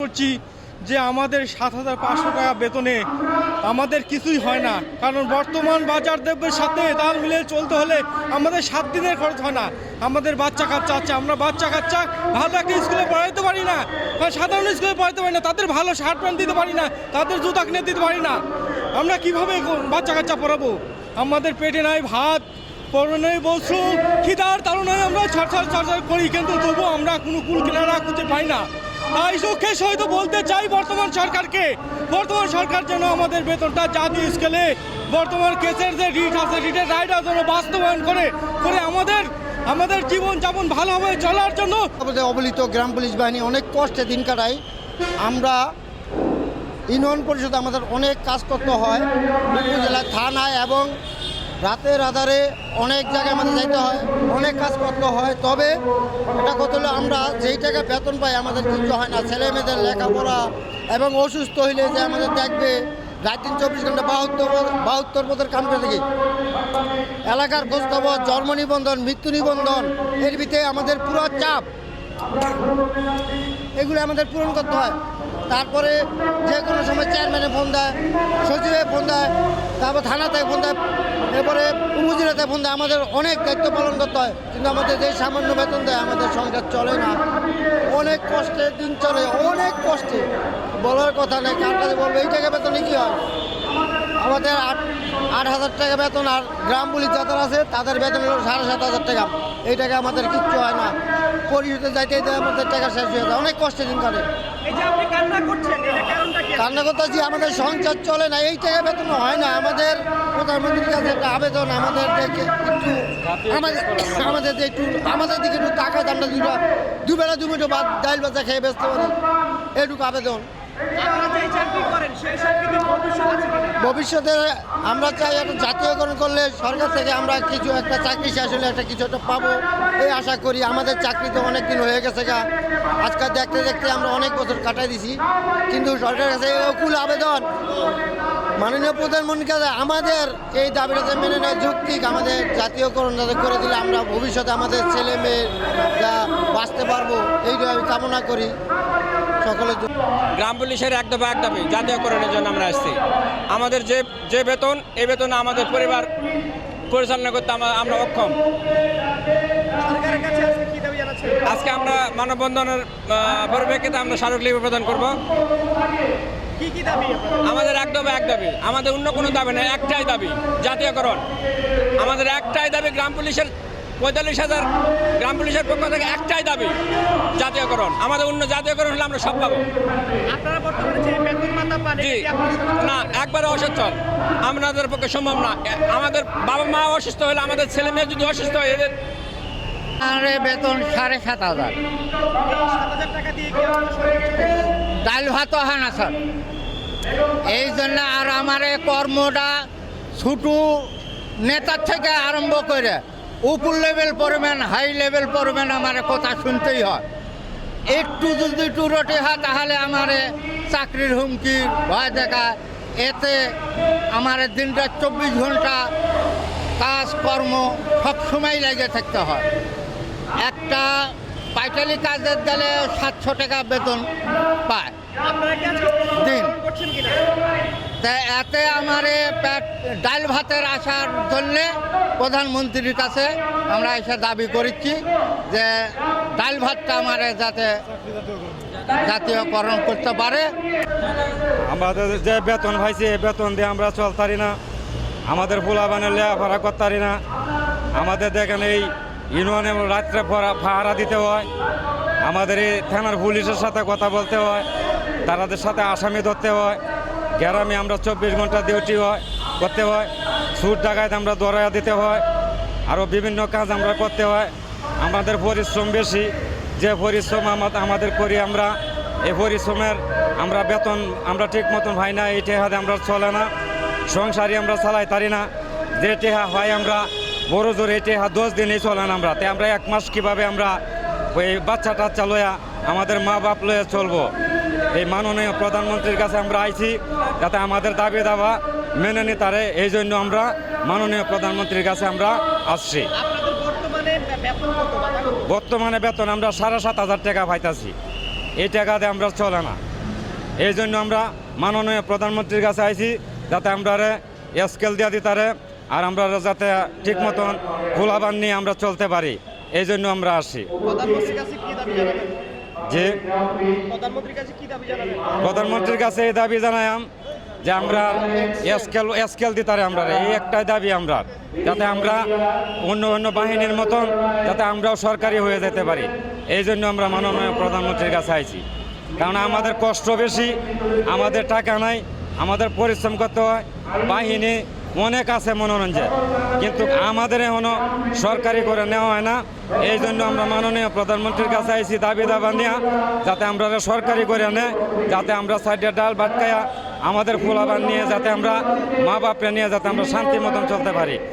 করছি যে আমাদের ৭,৫০০ টাকা বেতনে আমাদের কিছুই হয় না, কারণ বর্তমান বাজার দ্রব্যের সাথে তাল মিলিয়ে চলতে হলে আমাদের 7 দিনের খরচ হয় না। আমাদের বাচ্চা কাচ্চা আছে, আমরা বাচ্চা কাচ্চা ভালো একটা স্কুলে পড়াইতে পারি না, কারণ সাধারণ স্কুলে পড়াইতে পারি না, তাদের ভালো শার্ট প্যান্ট দিতে পারি না, তাদের জুতা কিনে দিতে পারি না। আমরা কিভাবে বাচ্চা কাচ্চা পড়াবো? আমাদের পেটে নাই ভাত, পরনে বস্ত্র, খিদার তাড়নায় আমরা ছাড় করি, কিন্তু তবুও আমরা কোনো কুল কিনারা খুঁজে পাই না। তাই সুখের সহিত বলতে চাই বর্তমান সরকার যেন আমাদের বেতনটা জাতীয় স্কেলে বর্তমান কেসের যে রিট আছে, রিটের রাইটটা যেন বাস্তবায়ন করে আমাদের জীবনযাপন ভালোভাবে চলার জন্য। আমাদের অবহেলিত গ্রাম পুলিশ বাহিনী অনেক কষ্টে দিন কাটাই। আমরা ইউনিয়ন পরিষদে আমাদের অনেক কাজ করতে হয়, উপজেলা থানায় এবং রাতের আধারে অনেক জায়গায় আমাদের যাইতে হয়, অনেক কাজ করতে হয়। তবে এটা কত হলে আমরা যেই টাকা বেতন পাই আমাদের কিছু হয় না। ছেলে মেয়েদের লেখাপড়া এবং অসুস্থ হইলে যে আমাদের দেখবে রাত দিন 24 ঘন্টা 72 পদের কাম করে থাকি। এলাকার খোঁজখবর, জন্ম নিবন্ধন, মৃত্যু নিবন্ধন, এর ভিতরে আমাদের পুরো চাপ, এগুলো আমাদের পূরণ করতে হয়। তারপরে যে কোনো সময় চেয়ারম্যানে ফোন দেয়, সচিবে ফোন দেয়, তারপর থানাতে ফোন দেয়, এরপরে উপজেলাতে ফোন দেয়। আমাদের অনেক দায়িত্ব পালন করতে হয়, কিন্তু আমাদের যে সামান্য বেতন দেয় আমাদের সংসার চলে না। অনেক কষ্টে দিন চলে, অনেক কষ্টে, বলার কথা নেই। কার কাছে বলবো এই টাকা বেতনে কী হয়? আমাদের 8,000 টাকা বেতন, আর গ্রাম পুলিশ যাদের আছে তাদের বেতন হলো 7,500 টাকা। এই টাকা আমাদের কিচ্ছু হয় না, পরিশোধে যাইতে আমাদের টাকা শেষ হয়ে যায়। অনেক কষ্টে দিন কাটে। কান্না করতেছি, আমাদের সংসার চলে না, এই টাকা বেতন হয় না। আমাদের প্রধানমন্ত্রীর কাছে একটা আবেদন, আমাদের একটু আমাদের দিকে একটু টাকা আমরা দুবেলা দুমুঠো ভাত ডাইল বাজা খেয়ে বেচতে পারি, এইটুকু আবেদন। ভবিষ্যতে আমরা চাই একটা জাতীয়করণ করলে সরকার থেকে আমরা কিছু একটা চাকরি শেষ হলে একটা কিছু একটা পাবো, এই আশা করি। আমাদের চাকরি তো অনেক দিন হয়ে গেছে গা, আজকাল দেখতে দেখতে আমরা অনেক বছর কাটাই দিছি, কিন্তু সরকারের কাছে অকুল আবেদন মাননীয় প্রধানমন্ত্রীর কাছে আমাদের এই দাবিটাতে মেনে নেয় যৌক্তিক। আমাদের জাতীয়করণ যাতে করে দিলে আমরা ভবিষ্যতে আমাদের ছেলে মেয়েরা বাঁচতে পারবো, এইটা আমি কামনা করি সকলের জন্য। গ্রাম পুলিশের এক দফা জাতীয়করণের জন্য আমরা আসছি। আমাদের যে বেতন, এই বেতনে আমাদের পরিবার পরিচালনা করতে আমরা অক্ষম। আজকে আমরা মানববন্ধনের পরিপ্রেক্ষিতে আমরা স্মারকলিপি প্রদান করব। আমাদের এক দাবি, আমাদের অন্য কোনো দাবি নেই, একটাই দাবি জাতীয়করণ। আমাদের একটাই দাবি, গ্রাম পুলিশের 45,000 গ্রাম পুলিশের পক্ষ থেকে একটাই দাবি জাতীয়করণ। আমাদের অন্য জাতীয়করণ হলে আমরা সব পাবো না, একবারে অসচ্ছল, আমাদের পক্ষে সম্ভব না। আমাদের বাবা মা অসুস্থ হলে, আমাদের ছেলে মেয়ে যদি অসুস্থ হয়, এদের বেতন 7,500। ডাল ভাত হয় না স্যার, এই জন্য। আর আমার কর্মটা ছোটো নেতার থেকে আরম্ভ করে উপর লেভেল পড়বেন, হাই লেভেল পড়বেন, আমার কথা শুনতেই হয়। একটু যদি টুরটি হয় তাহলে আমার চাকরির হুমকির ভয় দেখা। এতে আমার দিনটা 24 ঘন্টা কাজকর্ম সবসময় লেগে থাকতে হয়। একটা পাইটালি কাজের গেলে 700 টাকা বেতন পায় দিন। তা এতে আমার পেট ডাল ভাতের আসার জন্যে প্রধানমন্ত্রীর কাছে আমরা এসে দাবি করেছি যে ডাল ভাতটা আমার যাতে জাতীয়করণ করতে পারে। আমাদের যে বেতন পাইছি, এই বেতন দিয়ে আমরা চলতারি না, আমাদের পোলাপানে লেখাপড়া করতারি না। আমাদের দেখেন এই ইউনিয়নে রাত্রে পাহারা দিতে হয়, আমাদের এই থানার পুলিশের সাথে কথা বলতে হয়, তাদের সাথে আসামি ধরতে হয়। গ্রামে আমরা 24 ঘন্টা ডিউটি করতে হয়, সুদ ডাকাইতে আমরা দৌড়াইয়া দিতে হয়, আরও বিভিন্ন কাজ আমরা করতে হয়। আমাদের পরিশ্রম বেশি, যে পরিশ্রম আমাদের করি আমরা, এই পরিশ্রমের আমরা বেতন আমরা ঠিক মতন হয় না। এই টেহাতে আমরা চলে না, সংসারই আমরা চালাই তারি না। যে টেহা হয় আমরা বড় জোর, এই টেহা 10 দিনই চলে না। আমরা আমরা 1 মাস কীভাবে আমরা ওই বাচ্চা টাচ্চা লইয়া আমাদের মা বাপ লইয়া চলবো? এই মাননীয় প্রধানমন্ত্রীর কাছে আমরা আইছি যাতে আমাদের দাবি দাবা মেনে নি তারে, এই জন্য আমরা মাননীয় প্রধানমন্ত্রীর কাছে আমরা আসছি। বর্তমানে বেতন আমরা 7,500 টাকা পাইতাছি, এই টাকাতে আমরা চলে না। এই জন্য আমরা মাননীয় প্রধানমন্ত্রীর কাছে আইছি যাতে আমরা স্কেল দিয়ে দিতারে আর আমরা যাতে ঠিক মতন ফুলাবান নিয়ে আমরা চলতে পারি, এই জন্য আমরা আসি। প্রধানমন্ত্রীর কাছে কি দাবি জানাবেন? যে প্রধানমন্ত্রীর কাছে কি দাবি জানাবেন? প্রধানমন্ত্রীর কাছে এই দাবি জানাইম যে আমরা স্কেল দিতারে আমরা এই একটাই দাবি আমরা, যাতে আমরা অন্য অন্য বাহিনীর মতন যাতে আমরাও সরকারি হয়ে যেতে পারি, এই জন্য আমরা মাননীয় প্রধানমন্ত্রীর কাছে আইছি। কারণ আমাদের কষ্ট বেশি, আমাদের টাকা নাই, আমাদের পরিশ্রম করতে হয়, বাহিনী অনেক আছে মনোরঞ্জন, কিন্তু আমাদের এখনো সরকারি করে নেওয়া হয় না। এই জন্য আমরা মাননীয় প্রধানমন্ত্রীর কাছে আইছি দাবি দাবা নিয়ে যাতে আমরা সরকারি করে নেয়, যাতে আমরা সাইডে ডাল ভাত খাইয়া আমাদের ফুলাবান নিয়ে যাতে আমরা মা বাপরে নিয়ে যাতে আমরা শান্তি মতন চলতে পারি।